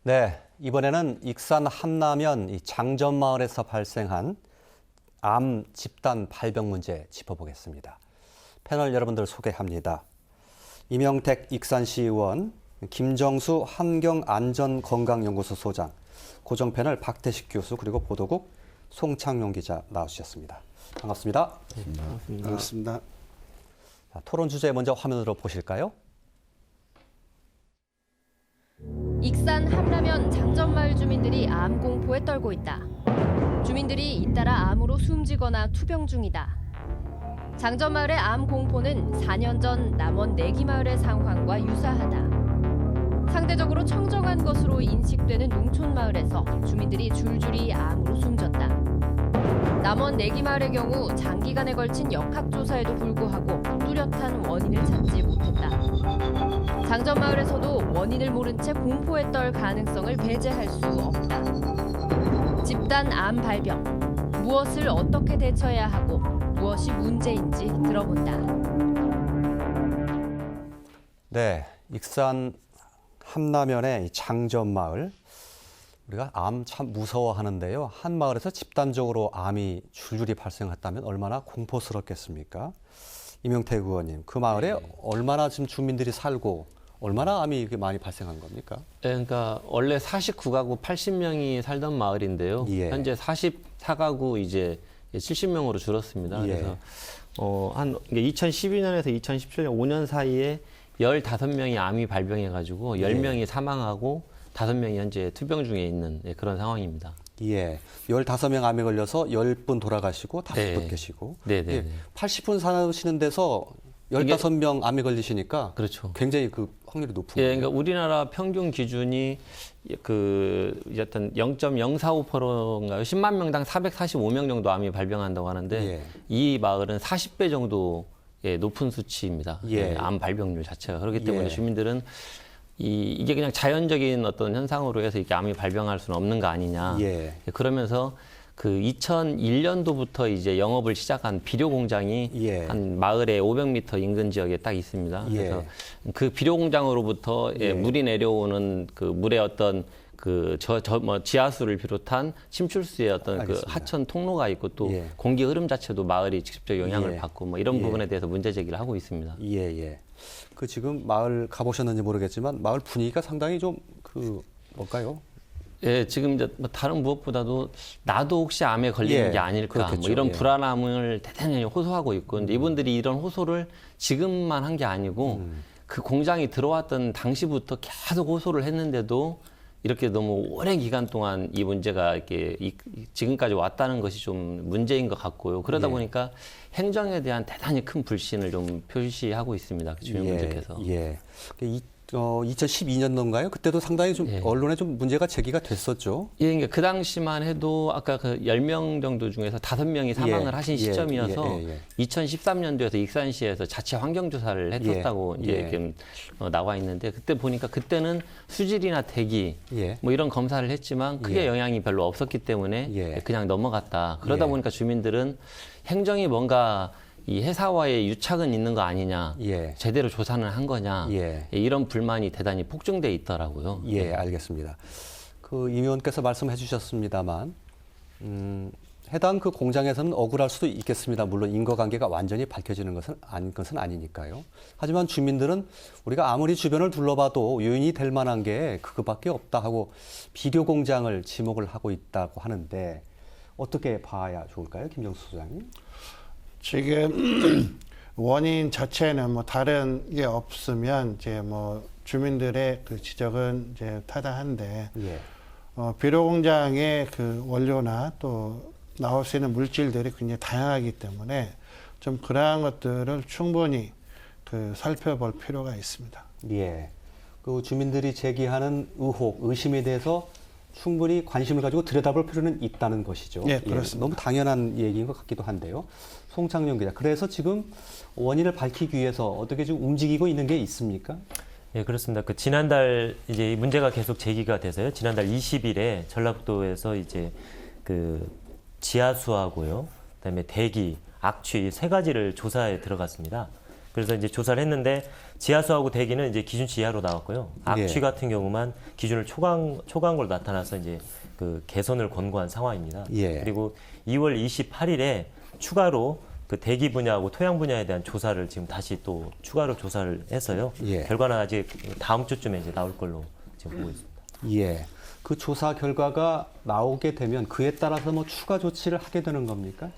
네, 이번에는 익산 한남면 이 장전마을에서 발생한 암 집단 발병 문제 짚어보겠습니다. 패널 여러분들 소개합니다. 이명택 익산시 의원, 김정수 환경안전건강연구소 소장, 고정 패널 박태식 교수 그리고 보도국 송창용 기자 나와주셨습니다. 반갑습니다. 반갑습니다. 자, 토론 주제 먼저 화면으로 보실까요? 익산 한라면 장전마을 주민들이 암 공포에 떨고 있다. 주민들이 잇따라 암으로 숨지거나 투병 중이다. 장전마을의 암 공포는 4년 전 남원 내기마을의 상황과 유사하다. 상대적으로 청정한 것으로 인식되는 농촌마을에서 주민들이 줄줄이 암으로 숨졌다. 남원 내기마을의 경우 장기간에 걸친 역학조사에도 불구하고 뚜렷한 원인을 찾지 못했다. 장전마을에서도 원인을 모른 채 공포에 떨 가능성을 배제할 수 없다. 집단 암 발병, 무엇을 어떻게 대처해야 하고 무엇이 문제인지 들어본다. 네, 익산 한남면의 장전마을. 우리가 암 참 무서워하는데요. 한 마을에서 집단적으로 암이 줄줄이 발생했다면 얼마나 공포스럽겠습니까? 이명택 의원님, 그 마을에 얼마나 지금 주민들이 살고 얼마나 암이 이렇게 많이 발생한 겁니까? 네, 그러니까 원래 49가구 80명이 살던 마을인데요. 예. 현재 44가구 이제 70명으로 줄었습니다. 예. 그래서 한 2012년에서 2017년 5년 사이에 15명이 암이 발병해가지고 10명이 사망하고 5명이 현재 투병 중에 있는 그런 상황입니다. 예, 15명 암에 걸려서 10분 돌아가시고 5분 계시고 네네. 예, 80분 사시는 데서 15명 암에 걸리시니까 그렇죠. 굉장히 그 확률이 높은 예, 거예요. 그러니까 우리나라 평균 기준이 어떤 0.045%인가요? 10만 명당 445명 정도 암이 발병한다고 하는데 예. 이 마을은 40배 정도 높은 수치입니다. 예. 암 발병률 자체가. 그렇기 때문에 예. 주민들은 이게 그냥 자연적인 어떤 현상으로 해서 이렇게 암이 발병할 수는 없는 거 아니냐. 예. 그러면서 그 2001년도부터 이제 영업을 시작한 비료 공장이 예. 한 마을에 500m 인근 지역에 딱 있습니다. 예. 그래서 그 비료 공장으로부터 물이 내려오는 그 물의 어떤 지하수를 비롯한 침출수의 어떤 알겠습니다. 그 하천 통로가 있고 또 예. 공기 흐름 자체도 마을이 직접적 영향을 예. 받고 뭐 이런 예. 부분에 대해서 문제 제기를 하고 있습니다. 예, 예. 그 지금 마을 가보셨는지 모르겠지만 마을 분위기가 상당히 좀 뭘까요? 예, 지금 이제 뭐 다른 무엇보다도 나도 혹시 암에 걸리는 예, 게 아닐까 그렇겠죠. 뭐 이런 예. 불안함을 대단히 호소하고 있고 이제 이분들이 이런 호소를 지금만 한 게 아니고 그 공장이 들어왔던 당시부터 계속 호소를 했는데도 이렇게 너무 오랜 기간 동안 이 문제가 이렇게 지금까지 왔다는 것이 좀 문제인 것 같고요. 그러다 예. 보니까 행정에 대한 대단히 큰 불신을 좀 표시하고 있습니다. 주민분들께서. 예. 2012년도인가요? 그때도 상당히 좀 예. 언론에 좀 문제가 제기가 됐었죠. 예, 그러니까 그 당시만 해도 아까 그 10명 정도 중에서 5명이 사망을 예, 하신 예, 시점이어서 예, 예. 2013년도에서 익산시에서 자체 환경조사를 했었다고 예, 이제 예. 이렇게 나와 있는데 그때 보니까 그때는 수질이나 대기 예. 뭐 이런 검사를 했지만 크게 예. 영향이 별로 없었기 때문에 예. 그냥 넘어갔다. 그러다 예. 보니까 주민들은 행정이 뭔가 이 회사와의 유착은 있는 거 아니냐, 예. 제대로 조사는 한 거냐, 예. 이런 불만이 대단히 폭증돼 있더라고요. 예, 알겠습니다. 그 임 의원께서 말씀해 주셨습니다만 해당 그 공장에서는 억울할 수도 있겠습니다. 물론 인과관계가 완전히 밝혀지는 것은 아니니까요. 하지만 주민들은 우리가 아무리 주변을 둘러봐도 요인이 될 만한 게 그거밖에 없다 하고 비료 공장을 지목을 하고 있다고 하는데 어떻게 봐야 좋을까요, 김정수 소장님? 지금 원인 자체는 뭐 다른 게 없으면 이제 뭐 주민들의 그 지적은 이제 타당한데 예. 비료 공장의 그 원료나 또 나올 수 있는 물질들이 굉장히 다양하기 때문에 좀 그러한 것들을 충분히 그 살펴볼 필요가 있습니다. 예. 그 주민들이 제기하는 의혹, 의심에 대해서 충분히 관심을 가지고 들여다볼 필요는 있다는 것이죠. 예, 그렇습니다. 너무 당연한 얘기인 것 같기도 한데요. 송창용 기자, 그래서 지금 원인을 밝히기 위해서 어떻게 좀 움직이고 있는 게 있습니까? 예, 그렇습니다. 그 지난달 이제 이 문제가 계속 제기가 돼서요. 지난달 20일에 전라북도에서 이제 그 지하수하고요, 그다음에 대기, 악취 세 가지를 조사에 들어갔습니다. 그래서 이제 조사를 했는데 지하수하고 대기는 이제 기준치 이하로 나왔고요. 악취 예. 같은 경우만 기준을 초과한 걸로 나타나서 이제 그 개선을 권고한 상황입니다. 예. 그리고 2월 28일에 추가로 그 대기 분야하고 토양 분야에 대한 조사를 지금 다시 또 추가로 조사를 해서요. 예. 결과는 아직 다음 주쯤에 이제 나올 걸로 지금 보고 있습니다. 예. 그 조사 결과가 나오게 되면 그에 따라서 뭐 추가 조치를 하게 되는 겁니까?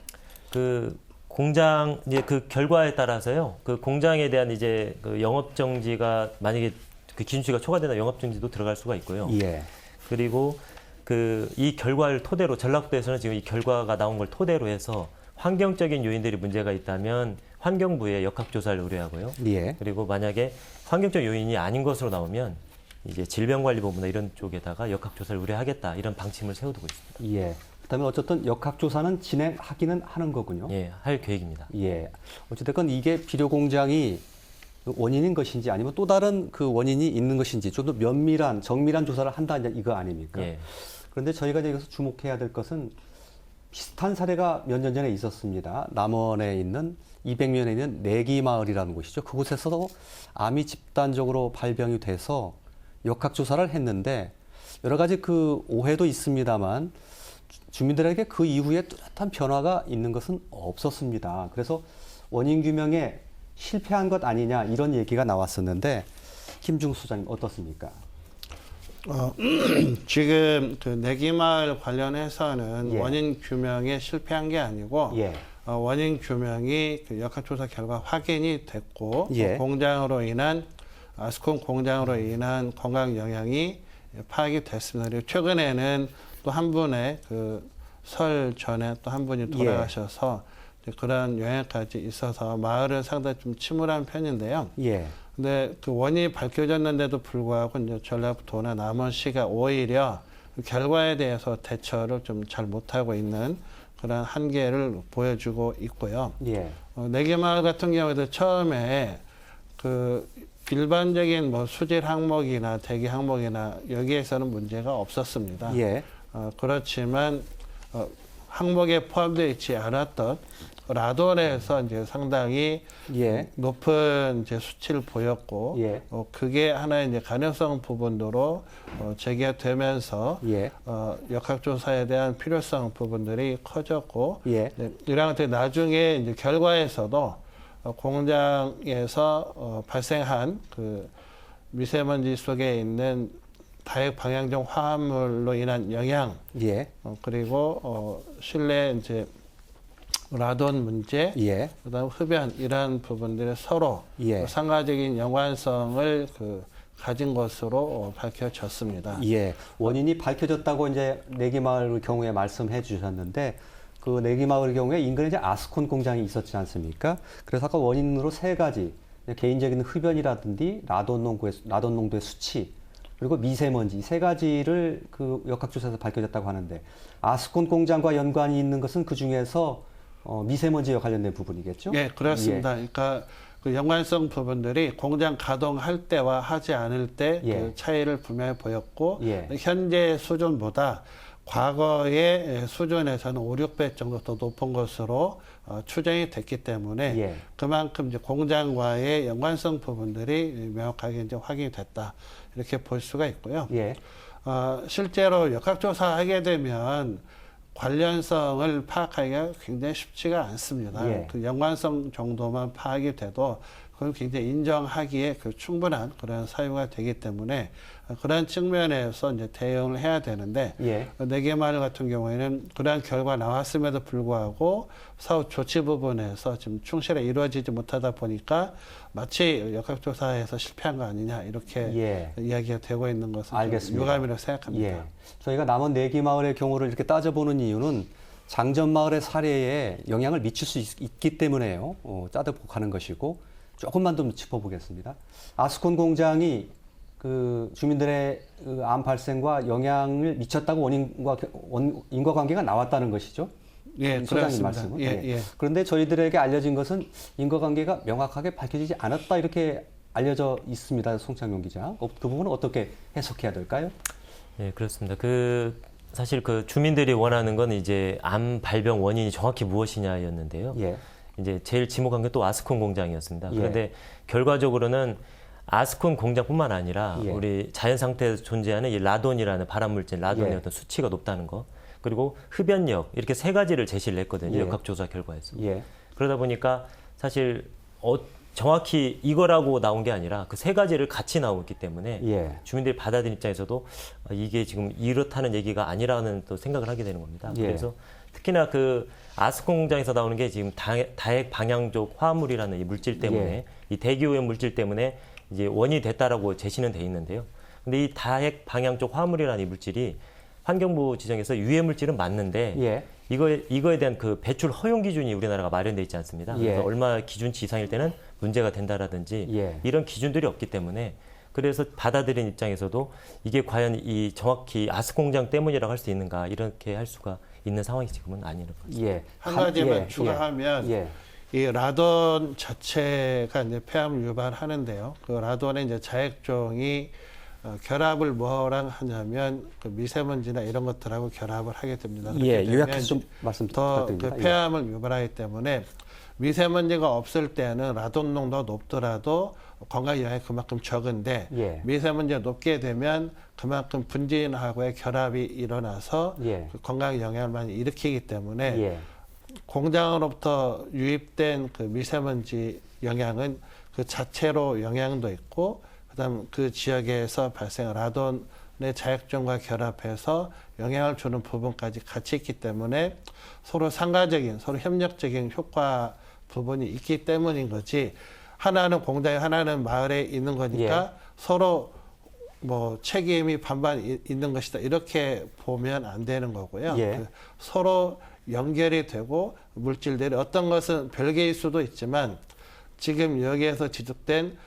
그 공장 이제 그 결과에 따라서요. 그 공장에 대한 이제 그 영업 정지가 만약에 그 기준치가 초과되면 영업 정지도 들어갈 수가 있고요. 예. 그리고 그 이 결과를 토대로 전라북도에서는 지금 이 결과가 나온 걸 토대로 해서 환경적인 요인들이 문제가 있다면 환경부에 역학조사를 의뢰하고요. 예. 그리고 만약에 환경적 요인이 아닌 것으로 나오면 이제 질병관리본부나 이런 쪽에다가 역학조사를 의뢰하겠다 이런 방침을 세워두고 있습니다. 예. 그다음에 어쨌든 역학조사는 진행하기는 하는 거군요. 예, 할 계획입니다. 예. 어찌됐건 이게 비료 공장이 원인인 것인지 아니면 또 다른 그 원인이 있는 것인지 좀 더 면밀한, 정밀한 조사를 한다 이거 아닙니까? 예. 그런데 저희가 여기서 주목해야 될 것은 비슷한 사례가 몇 년 전에 있었습니다. 남원에 있는 200년에 있는 내기마을이라는 곳이죠. 그곳에서도 암이 집단적으로 발병이 돼서 역학조사를 했는데 여러 가지 그 오해도 있습니다만 주민들에게 그 이후에 뚜렷한 변화가 있는 것은 없었습니다. 그래서 원인 규명에 실패한 것 아니냐 이런 얘기가 나왔었는데 김중수 소장님 어떻습니까? 지금 그 내기마을 관련해서는 예. 원인 규명에 실패한 게 아니고 예. 원인 규명이 그 역학조사 결과 확인이 됐고 예. 공장으로 인한 아스콘 공장으로 인한 건강 영향이 파악이 됐습니다. 그리고 최근에는 또 한 분의 그 설 전에 또 한 분이 돌아가셔서 이제 그런 영향까지 있어서 마을은 상당히 좀 침울한 편인데요. 예. 근데 그 원인이 밝혀졌는데도 불구하고 이제 전라북도나 남원시가 오히려 그 결과에 대해서 대처를 좀 잘 못하고 있는 그런 한계를 보여주고 있고요. 예. 내개마을 같은 경우에도 처음에 그 일반적인 뭐 수질 항목이나 대기 항목이나 여기에서는 문제가 없었습니다. 예. 그렇지만 항목에 포함되어 있지 않았던 라돈에서 이제 상당히 예. 높은 이제 수치를 보였고, 예. 그게 하나의 이제 가능성 부분으로 제기가 되면서 예. 역학조사에 대한 필요성 부분들이 커졌고, 예. 이랑 나중에 이제 결과에서도 공장에서 발생한 그 미세먼지 속에 있는 다액 방향성 화합물로 인한 영향, 예. 그리고 실내 이제 라돈 문제, 예. 그다음 흡연 이러한 부분들이 서로 예. 상하적인 연관성을 가진 것으로 밝혀졌습니다. 예. 원인이 밝혀졌다고 이제 내기마을 경우에 말씀해 주셨는데 그 내기마을 경우에 인근에 이제 아스콘 공장이 있었지 않습니까? 그래서 아까 원인으로 세 가지 개인적인 흡연이라든지 라돈 농도의 수치 그리고 미세먼지 세 가지를 그 역학조사에서 밝혀졌다고 하는데 아스콘 공장과 연관이 있는 것은 그 중에서 미세먼지와 관련된 부분이겠죠? 예, 그렇습니다. 예. 그러니까 그 연관성 부분들이 공장 가동할 때와 하지 않을 때 예. 그 차이를 분명히 보였고 예. 현재 수준보다 과거의 수준에서는 5, 6배 정도 더 높은 것으로 추정이 됐기 때문에 예. 그만큼 이제 공장과의 연관성 부분들이 명확하게 이제 확인이 됐다 이렇게 볼 수가 있고요. 예. 실제로 역학조사하게 되면 관련성을 파악하기가 굉장히 쉽지가 않습니다. 예. 그 연관성 정도만 파악이 돼도 그건 굉장히 인정하기에 충분한 그런 사유가 되기 때문에 그런 측면에서 이제 대응을 해야 되는데 예. 내개마을 같은 경우에는 그러한 결과 나왔음에도 불구하고 사후 조치 부분에서 지금 충실히 이루어지지 못하다 보니까 마치 역학조사에서 실패한 거 아니냐 이렇게 예. 이야기가 되고 있는 것은 좀 알겠습니다. 유감이라고 생각합니다. 예. 저희가 남원 내기마을의 경우를 이렇게 따져보는 이유는 장전마을의 사례에 영향을 미칠 수 있기 때문에요. 짜득 하는 것이고 조금만 더 짚어보겠습니다. 아스콘 공장이 그 주민들의 그 암 발생과 영향을 미쳤다고 인과관계가 나왔다는 것이죠. 예, 소장님 그렇습니다. 말씀은. 예, 예. 그런데 저희들에게 알려진 것은 인과관계가 명확하게 밝혀지지 않았다 이렇게 알려져 있습니다. 송창용 기자. 그 부분은 어떻게 해석해야 될까요? 네, 그렇습니다. 사실 그 주민들이 원하는 건 이제 암 발병 원인이 정확히 무엇이냐였는데요. 예. 이제 제일 지목한 게 또 아스콘 공장이었습니다. 예. 그런데 결과적으로는 아스콘 공장뿐만 아니라 예. 우리 자연 상태에서 존재하는 이 라돈이라는 발암물질, 라돈의 예. 어떤 수치가 높다는 거, 그리고 흡연력 이렇게 세 가지를 제시를 했거든요. 예. 역학조사 결과에서. 예. 그러다 보니까 사실 정확히 이거라고 나온 게 아니라 그 세 가지를 같이 나오기 때문에 예. 주민들이 받아들인 입장에서도 이게 지금 이렇다는 얘기가 아니라는 또 생각을 하게 되는 겁니다. 예. 그래서 특히나 그 아스콘 공장에서 나오는 게 지금 다핵 방향족 화합물이라는 이 물질 때문에 예. 이 대기오염 물질 때문에 이제 원인이 됐다라고 제시는 돼 있는데요. 근데 이 다핵 방향족 화합물이라는 이 물질이 환경부 지정에서 유해 물질은 맞는데 예. 이거에 대한 그 배출 허용 기준이 우리나라가 마련돼 있지 않습니다. 예. 그래서 얼마 기준치 이상일 때는 문제가 된다라든지 예. 이런 기준들이 없기 때문에 그래서 받아들인 입장에서도 이게 과연 이 정확히 아스콘 공장 때문이라고 할 수 있는가 이렇게 할 수가 있는 상황이 지금은 아니는 거죠. 예. 한 가지만 예. 추가하면 예. 이 라돈 자체가 이제 폐암을 유발하는데요. 그 라돈의 이제 자액종이 결합을 뭐랑 하냐면 그 미세먼지나 이런 것들하고 결합을 하게 됩니다. 예. 그렇게 요약해서 되면 좀 말씀 더 부탁드립니다. 그 폐암을 유발하기 때문에 미세먼지가 없을 때는 라돈 농도가 높더라도 건강 영향이 그만큼 적은데 예. 미세먼지가 높게 되면 그만큼 분진하고의 결합이 일어나서 예. 그 건강 영향을 많이 일으키기 때문에 예. 공장으로부터 유입된 그 미세먼지 영향은 그 자체로 영향도 있고 그다음 그 지역에서 발생한 라돈의 자액종과 결합해서 영향을 주는 부분까지 같이 있기 때문에 서로 상가적인, 서로 협력적인 효과 부분이 있기 때문인 거지. 하나는 공장에 하나는 마을에 있는 거니까 서로 뭐 책임이 반반 있는 것이다. 이렇게 보면 안 되는 거고요. 예. 그 서로 연결이 되고 물질들이 어떤 것은 별개일 수도 있지만 지금 여기에서 지적된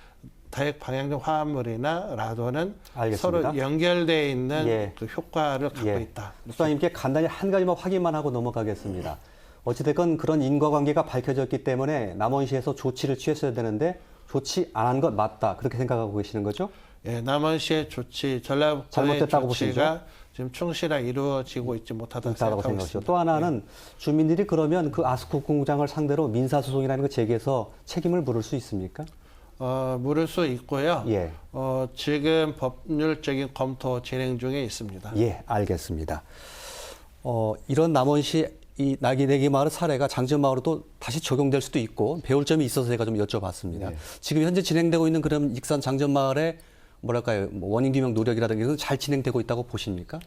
다핵 방향적 화합물이나 라돈은 알겠습니다. 서로 연결되어 있는 예. 그 효과를 갖고 예. 있다. 수사님께 간단히 한 가지만 확인만 하고 넘어가겠습니다. 어찌됐건 그런 인과관계가 밝혀졌기 때문에 남원시에서 조치를 취했어야 되는데 조치 안 한 것 맞다. 그렇게 생각하고 계시는 거죠? 예, 남원시의 조치, 전라북도의 잘못됐다고 조치가 지금 충실하게 이루어지고 있지 못하다고 있다고 생각하고 생각하시죠. 있습니다. 또 하나는 주민들이 그러면 그 아스콘 공장을 상대로 민사소송이라는 걸 제기해서 책임을 물을 수 있습니까? 물을 수 있고요. 예. 지금 법률적인 검토 진행 중에 있습니다. 예, 알겠습니다. 이런 남원시 이 나기내기 마을 사례가 장전마을로도 다시 적용될 수도 있고 배울 점이 있어서 제가 좀 여쭤봤습니다. 네. 지금 현재 진행되고 있는 그런 익산 장전마을의 뭐랄까요, 뭐 원인 규명 노력이라든가 이런 잘 진행되고 있다고 보십니까?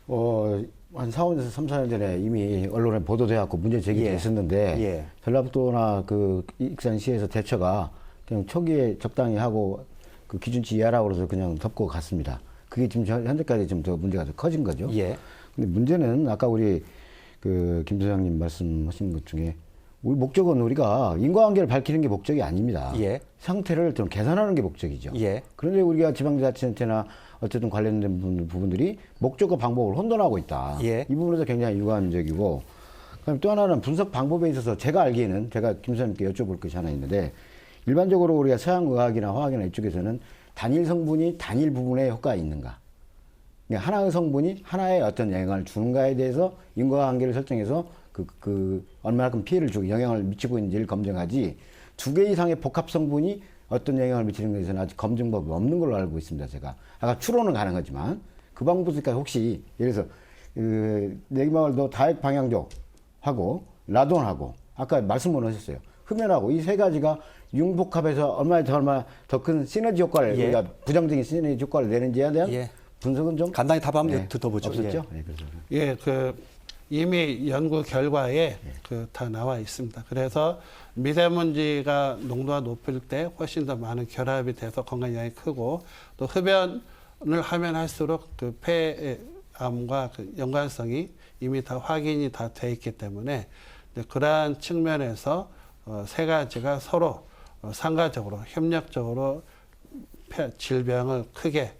한 4년, 3, 4년 전에 이미 언론에 보도돼갖고 문제 제기됐었는데 예. 전라북도나 그 익산시에서 대처가 그냥 초기에 적당히 하고 그 기준치 이하라고 그래서 그냥 덮고 갔습니다. 그게 지금 현재까지 좀 더 문제가 더 커진 거죠. 예. 근데 문제는 아까 우리 그 김 소장님 말씀하신 것 중에 우리 목적은 우리가 인과관계를 밝히는 게 목적이 아닙니다. 예. 상태를 좀 개선하는 게 목적이죠. 예. 그런데 우리가 지방자치단체나 어쨌든 관련된 부분들이 목적과 방법을 혼돈하고 있다. 예. 이 부분에서 굉장히 유감적이고, 그다음에 또 하나는 분석 방법에 있어서 제가 알기에는 제가 김 소장님께 여쭤볼 것이 하나 있는데 일반적으로 우리가 서양의학이나 화학이나 이쪽에서는 단일 성분이 단일 부분에 효과가 있는가? 그러니까 하나의 성분이 하나의 어떤 영향을 주는가에 대해서 인과관계를 설정해서 얼마만큼 피해를 주고 영향을 미치고 있는지를 검증하지 두 개 이상의 복합 성분이 어떤 영향을 미치는 것에 대해서는 아직 검증법이 없는 걸로 알고 있습니다. 제가 아까 추론은 가능하지만 그 방법이니까 혹시 예를 들어서 내기마을도 다핵 방향족하고 라돈하고 아까 말씀을 하셨어요. 흡연하고 이 세 가지가 융복합해서 얼마나 더 큰 시너지 효과를 예. 우리가 부정적인 시너지 효과를 내는지에 대한 예. 분석은 좀 간단히 답 한번 네. 듣어보죠. 없었죠? 예. 네, 그래서. 예, 이미 연구 결과에 다 나와 있습니다. 그래서 미세먼지가 농도가 높을 때 훨씬 더 많은 결합이 돼서 건강 영향이 크고 또 흡연을 하면 할수록 그 폐암과 그 연관성이 이미 다 확인이 다 돼 있기 때문에 그러한 측면에서 세 가지가 서로 상가적으로 협력적으로 질병을 크게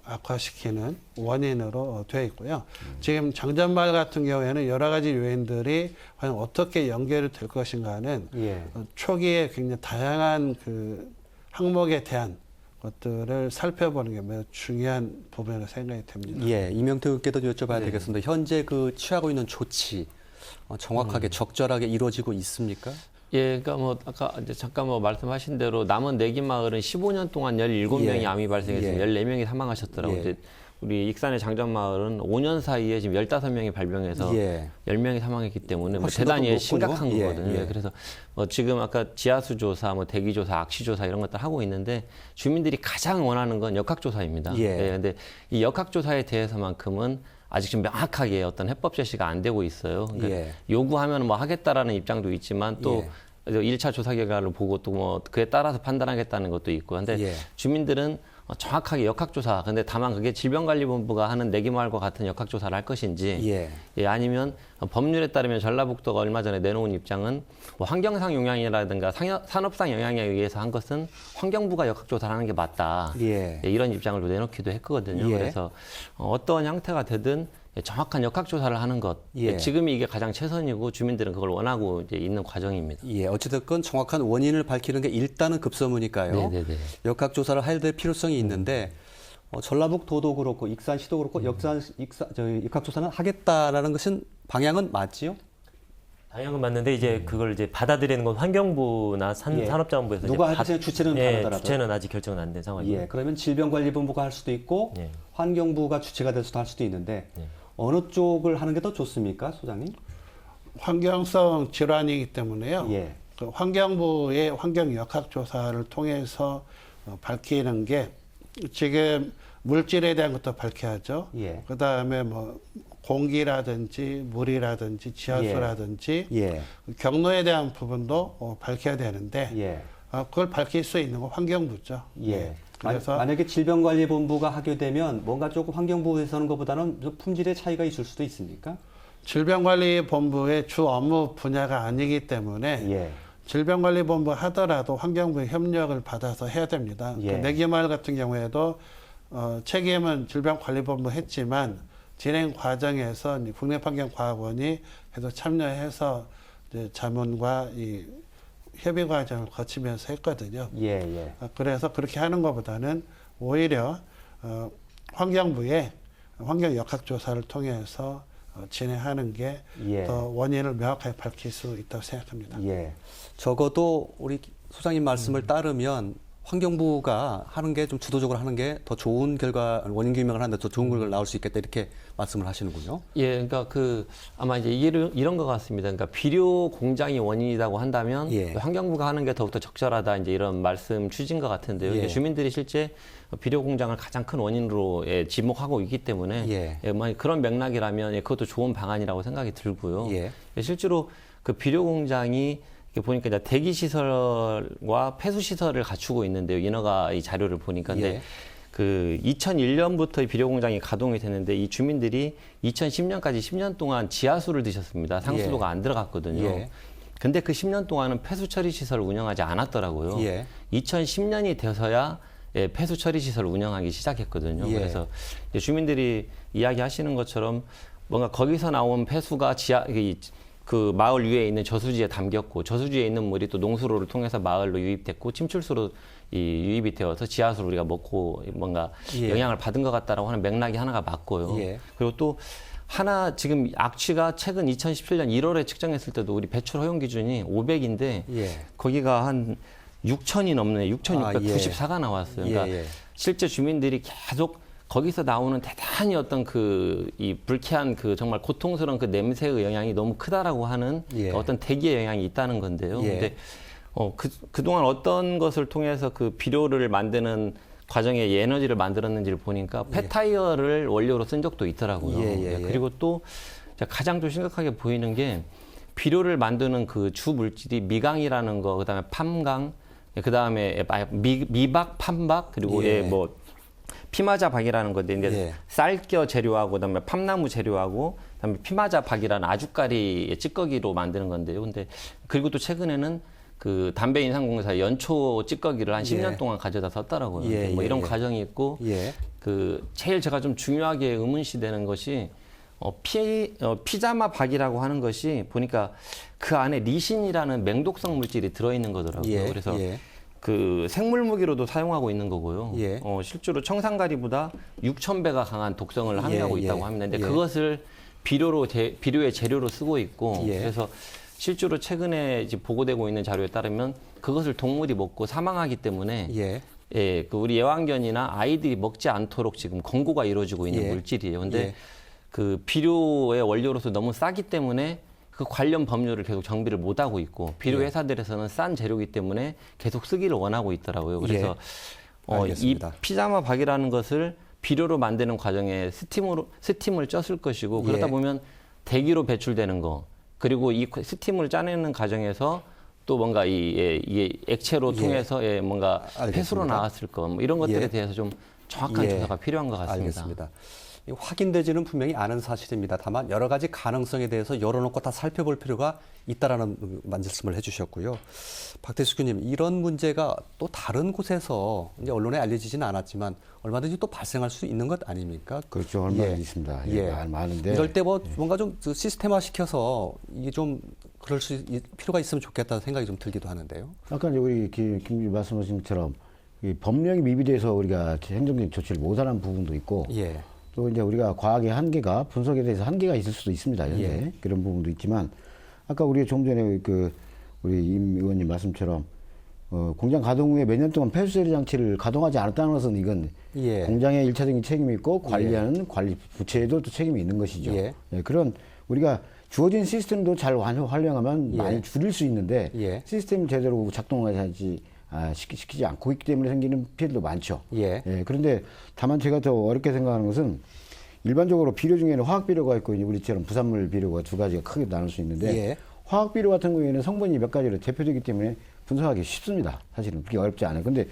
악화시키는 원인으로 되어 있고요. 지금 장전마을 같은 경우에는 여러 가지 요인들이 과연 어떻게 연결이 될 것인가는 예. 초기에 굉장히 다양한 그 항목에 대한 것들을 살펴보는 게 매우 중요한 부분이라고 생각이 됩니다. 예, 이명태 의원께도 여쭤봐야 되겠습니다. 현재 그 취하고 있는 조치 정확하게 적절하게 이루어지고 있습니까? 예, 그러니까 뭐 아까 이제 잠깐 뭐 말씀하신 대로 남원 내기마을은 15년 동안 17명이 예. 암이 발생해서 예. 14명이 사망하셨더라고요. 예. 근데 우리 익산의 장전마을은 5년 사이에 지금 15명이 발병해서 예. 10명이 사망했기 때문에 뭐 훨씬 대단히 더 높군요. 심각한 예, 거거든요. 예. 그래서 뭐 지금 아까 지하수 조사, 뭐 대기 조사, 악취 조사 이런 것들 하고 있는데 주민들이 가장 원하는 건 역학 조사입니다. 예. 근데 이 역학 조사에 대해서만큼은 아직 좀 명확하게 어떤 해법 제시가 안 되고 있어요. 그러니까 예. 요구하면 뭐 하겠다라는 입장도 있지만 또 예. 1차 조사 결과를 보고 또 뭐 그에 따라서 판단하겠다는 것도 있고. 근데 예. 주민들은 정확하게 역학조사. 근데 다만 그게 질병관리본부가 하는 내기마을과 같은 역학조사를 할 것인지. 예. 아니면 법률에 따르면 전라북도가 얼마 전에 내놓은 입장은 뭐 환경상 영향이라든가 산업상 영향에 의해서 한 것은 환경부가 역학조사를 하는 게 맞다. 예. 이런 입장을 내놓기도 했거든요. 예. 그래서 어떤 형태가 되든 정확한 역학조사를 하는 것. 예. 지금이 이게 가장 최선이고 주민들은 그걸 원하고 이제 있는 과정입니다. 예, 어찌됐건 정확한 원인을 밝히는 게 일단은 급선무니까요. 네네네. 역학조사를 해야 될 필요성이 있는데 전라북도도 그렇고 익산시도 그렇고 역학조사는 하겠다라는 것은 방향은 맞지요? 방향은 맞는데 이제 그걸 이제 받아들이는 건 환경부나 예. 산업자원부에서 누가 이제 할지 주체는 다르더라도. 주체는 아직 결정은 안 된 상황이에요. 예, 그러면 질병관리본부가 할 수도 있고 예. 환경부가 주체가 될 수도 할 수도 있는데 예. 어느 쪽을 하는 게 더 좋습니까, 소장님? 환경성 질환이기 때문에요. 예. 그 환경부의 환경 역학 조사를 통해서 밝히는 게 지금 물질에 대한 것도 밝혀야죠. 예. 그 다음에 뭐 공기라든지 물이라든지 지하수라든지 예. 경로에 대한 부분도 밝혀야 되는데 예. 그걸 밝힐 수 있는 건 환경부죠. 예. 그래서 만약에 질병관리본부가 하게 되면 뭔가 조금 환경부에서 하는 것보다는 좀 품질의 차이가 있을 수도 있습니까? 질병관리본부의 주 업무 분야가 아니기 때문에 예. 질병관리본부 하더라도 환경부의 협력을 받아서 해야 됩니다. 예. 그 내기마을 같은 경우에도 책임은 질병관리본부 했지만 진행 과정에서 국립환경과학원이 해도 참여해서 이제 자문과 이 협의 과정을 거치면서 했거든요. 예, 예. 그래서 그렇게 하는 것보다는 오히려 환경부의 환경 역학 조사를 통해서 진행하는 게 더 예. 원인을 명확하게 밝힐 수 있다고 생각합니다. 예. 적어도 우리 소장님 말씀을 따르면 환경부가 하는 게 좀 주도적으로 하는 게 더 좋은 결과, 원인 규명을 하는데 더 좋은 결과가 나올 수 있겠다 이렇게 말씀을 하시는군요. 예, 그러니까 아마 이제 이런 것 같습니다. 그러니까 비료 공장이 원인이라고 한다면 예. 환경부가 하는 게 더욱더 적절하다 이제 이런 말씀 취지인 것 같은데요. 예. 근데 주민들이 실제 비료 공장을 가장 큰 원인으로 지목하고 있기 때문에 예. 만약 그런 맥락이라면 그것도 좋은 방안이라고 생각이 들고요. 예. 실제로 그 비료 공장이 이렇게 보니까 이제 대기 시설과 폐수 시설을 갖추고 있는데요. 인허가 이 자료를 보니까 근데 예. 그 2001년부터 이 비료 공장이 가동이 됐는데 이 주민들이 2010년까지 10년 동안 지하수를 드셨습니다. 상수도가 안 들어갔거든요. 예. 근데 그 10년 동안은 폐수 처리 시설을 운영하지 않았더라고요. 예. 2010년이 돼서야 폐수 처리 시설을 운영하기 시작했거든요. 예. 그래서 이제 주민들이 이야기하시는 것처럼 뭔가 거기서 나온 폐수가 그 마을 위에 있는 저수지에 담겼고 저수지에 있는 물이 또 농수로를 통해서 마을로 유입됐고 침출수로 유입이 되어서 지하수를 우리가 먹고 뭔가 예. 영향을 받은 것 같다라고 하는 맥락이 하나가 맞고요. 예. 그리고 또 하나 지금 악취가 최근 2017년 1월에 측정했을 때도 우리 배출 허용 기준이 500인데 예. 거기가 한 6,000이 넘네. 6,694가 아, 예. 나왔어요. 그러니까 예, 예. 실제 주민들이 계속 거기서 나오는 대단히 어떤 이 불쾌한 정말 고통스러운 그 냄새의 영향이 너무 크다라고 하는 예. 어떤 대기의 영향이 있다는 건데요. 예. 근데 그동안 어떤 것을 통해서 그 비료를 만드는 과정에 에너지를 만들었는지를 보니까 폐타이어를 원료로 쓴 적도 있더라고요. 예, 예, 예. 그리고 또 가장 좀 심각하게 보이는 게 비료를 만드는 그 주 물질이 미강이라는 거, 그다음에 팜강, 그다음에 미박, 팜박, 그리고 예. 피마자 박이라는 건데 이제 예. 쌀겨 재료하고 그다음에 팜나무 재료하고 그다음에 피마자 박이라는 아주까리 찌꺼기로 만드는 건데요. 근데 그리고 또 최근에는 그 담배 인상공사 연초 찌꺼기를 한 10년 예. 동안 가져다 썼더라고요. 예, 뭐 예, 이런 예. 과정이 있고 예. 제일 제가 좀 중요하게 의문시되는 것이 피자마 박이라고 하는 것이 보니까 그 안에 리신이라는 맹독성 물질이 들어있는 거더라고요. 예. 그래서 예. 그 생물 무기로도 사용하고 있는 거고요. 예. 실제로 청산가리보다 6,000배가 강한 독성을 함유하고 예, 있다고 예. 합니다. 근데 예. 그것을 비료의 재료로 쓰고 있고 예. 그래서 실제로 최근에 이제 보고되고 있는 자료에 따르면 그것을 동물이 먹고 사망하기 때문에 예. 예, 그 우리 애완견이나 아이들이 먹지 않도록 지금 권고가 이루어지고 있는 예. 물질이에요. 근데 예. 그 비료의 원료로서 너무 싸기 때문에 그 관련 법률을 계속 정비를 못 하고 있고 비료 예. 회사들에서는 싼 재료이기 때문에 계속 쓰기를 원하고 있더라고요. 그래서 이 알겠습니다. 피자마 박이라는 것을 비료로 만드는 과정에 스팀을 쪘을 것이고 그러다 예. 보면 대기로 배출되는 거 그리고 이 스팀을 짜내는 과정에서 또 뭔가 이 액체로 예. 통해서 뭔가 알겠습니다. 폐수로 나왔을 거 뭐 이런 것들에 예. 대해서 좀 정확한 예. 조사가 필요한 것 같습니다. 알겠습니다. 이 확인되지는 분명히 않은 사실입니다. 다만 여러 가지 가능성에 대해서 열어놓고 다 살펴볼 필요가 있다라는 말씀을 해주셨고요. 박대수 교수님, 이런 문제가 또 다른 곳에서 이제 언론에 알려지지는 않았지만 얼마든지 또 발생할 수 있는 것 아닙니까? 그렇죠. 얼마나 예. 있습니다. 예. 많은데. 이럴 때 뭐 뭔가 좀 시스템화 시켜서 이게 좀 그럴 필요가 있으면 좋겠다는 생각이 좀 들기도 하는데요. 아까 이제 우리 김 말씀하신 것처럼 이 법령이 미비돼서 우리가 행정적인 조치를 못하는 부분도 있고 예. 또 이제 우리가 과학의 한계가 분석에 대해서 한계가 있을 수도 있습니다. 현재 예. 그런 부분도 있지만 아까 우리가 좀 전에 우리 임 의원님 말씀처럼 공장 가동 후에 몇 년 동안 폐수 처리 장치를 가동하지 않았다는 것은 이건 예. 공장의 일차적인 책임이 있고 관리하는 관리 부처에도 또 책임이 있는 것이죠. 예. 예, 그런 우리가 주어진 시스템도 잘 활용하면 예. 많이 줄일 수 있는데 예. 시스템을 제대로 작동하지 시키지 않고 있기 때문에 생기는 피해도 많죠. 예. 그런데 다만 제가 더 어렵게 생각하는 것은 일반적으로 비료 중에는 화학 비료가 있고 이제 우리처럼 부산물 비료가 두 가지가 크게 나눌 수 있는데 예. 화학 비료 같은 경우에는 성분이 몇 가지로 대표되기 때문에 분석하기 쉽습니다. 사실은 그렇게 어렵지 않아요. 근데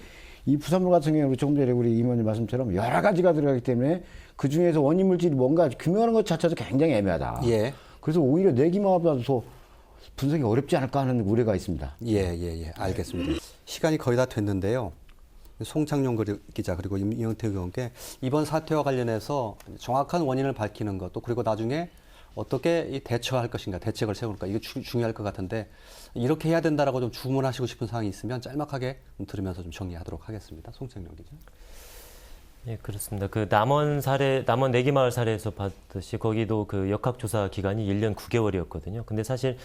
이 부산물 같은 경우는 조금 전에 우리 임원님 말씀처럼 여러 가지가 들어가기 때문에 그 중에서 원인 물질이 뭔가 규명하는 것 자체도 굉장히 애매하다. 예. 그래서 오히려 내기만 하면서 분석이 어렵지 않을까 하는 우려가 있습니다. 예. 알겠습니다. 시간이 거의 다 됐는데요. 송창용 기자 그리고 이영태 의원께 이번 사태와 관련해서 정확한 원인을 밝히는 것, 또 그리고 나중에 어떻게 대처할 것인가, 대책을 세울까, 이게 중요할 것 같은데 이렇게 해야 된다라고 좀 주문하시고 싶은 사항이 있으면 짤막하게 들으면서 좀 정리하도록 하겠습니다. 송창용 기자. 예, 그렇습니다. 그 남원 내기마을 사례에서 봤듯이 거기도 그 역학조사 기간이 1년 9개월이었거든요. 근데 사실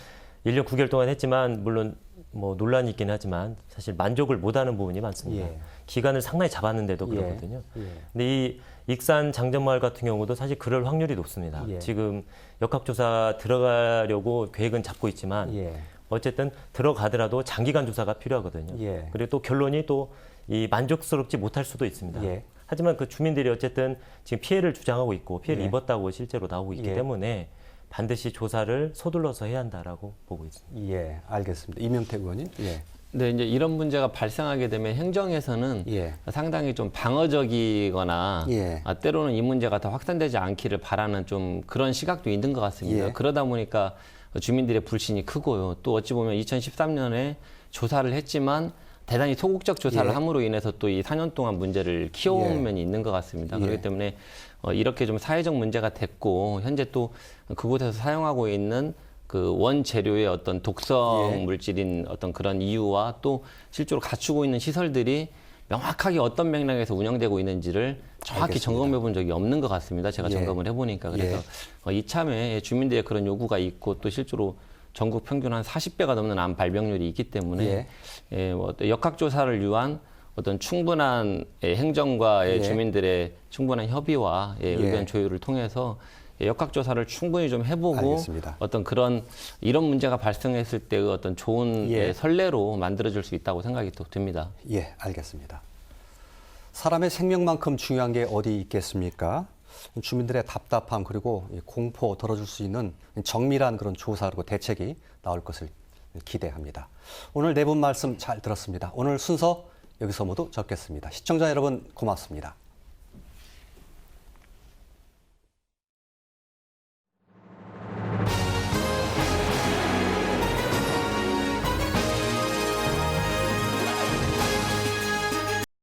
1년 9개월 동안 했지만 물론 뭐 논란이 있긴 하지만 사실 만족을 못하는 부분이 많습니다. 예. 기간을 상당히 잡았는데도 예. 그렇거든요. 예. 근데 이 익산 장전마을 같은 경우도 사실 그럴 확률이 높습니다. 예. 지금 역학조사 들어가려고 계획은 잡고 있지만 예. 어쨌든 들어가더라도 장기간 조사가 필요하거든요. 예. 그리고 또 결론이 또 이 만족스럽지 못할 수도 있습니다. 예. 하지만 그 주민들이 어쨌든 지금 피해를 주장하고 있고 피해를 예. 입었다고 실제로 나오고 있기 예. 때문에 반드시 조사를 서둘러서 해야 한다라고 보고 있습니다. 예, 알겠습니다. 이명태 의원님. 예. 네, 이제 이런 문제가 발생하게 되면 행정에서는 예. 상당히 좀 방어적이거나 예. 때로는 이 문제가 더 확산되지 않기를 바라는 좀 그런 시각도 있는 것 같습니다. 예. 그러다 보니까 주민들의 불신이 크고요. 또 어찌 보면 2013년에 조사를 했지만 대단히 소극적 조사를 예. 함으로 인해서 또 이 4년 동안 문제를 키워온 예. 면이 있는 것 같습니다. 예. 그렇기 때문에 이렇게 좀 사회적 문제가 됐고 현재 또 그곳에서 사용하고 있는 그 원재료의 어떤 독성 예. 물질인 어떤 그런 이유와 또 실제로 갖추고 있는 시설들이 명확하게 어떤 맥락에서 운영되고 있는지를 정확히 알겠습니다. 점검해 본 적이 없는 것 같습니다. 제가 예. 점검을 해보니까. 그래서 이참에 주민들의 그런 요구가 있고 또 실제로 전국 평균 한 40배가 넘는 암 발병률이 있기 때문에 뭐 역학조사를 위한 어떤 충분한 행정과 예. 주민들의 충분한 협의와 의견 조율을 통해서 역학조사를 충분히 좀 해보고 알겠습니다. 어떤 그런 이런 문제가 발생했을 때의 어떤 좋은 선례로 만들어질 수 있다고 생각이 또 듭니다. 예, 알겠습니다. 사람의 생명만큼 중요한 게 어디 있겠습니까? 주민들의 답답함 그리고 공포 덜어줄 수 있는 정밀한 그런 조사 그리고 대책이 나올 것을 기대합니다. 오늘 네 분 말씀 잘 들었습니다. 오늘 순서 여기서 모두 접겠습니다. 시청자 여러분 고맙습니다.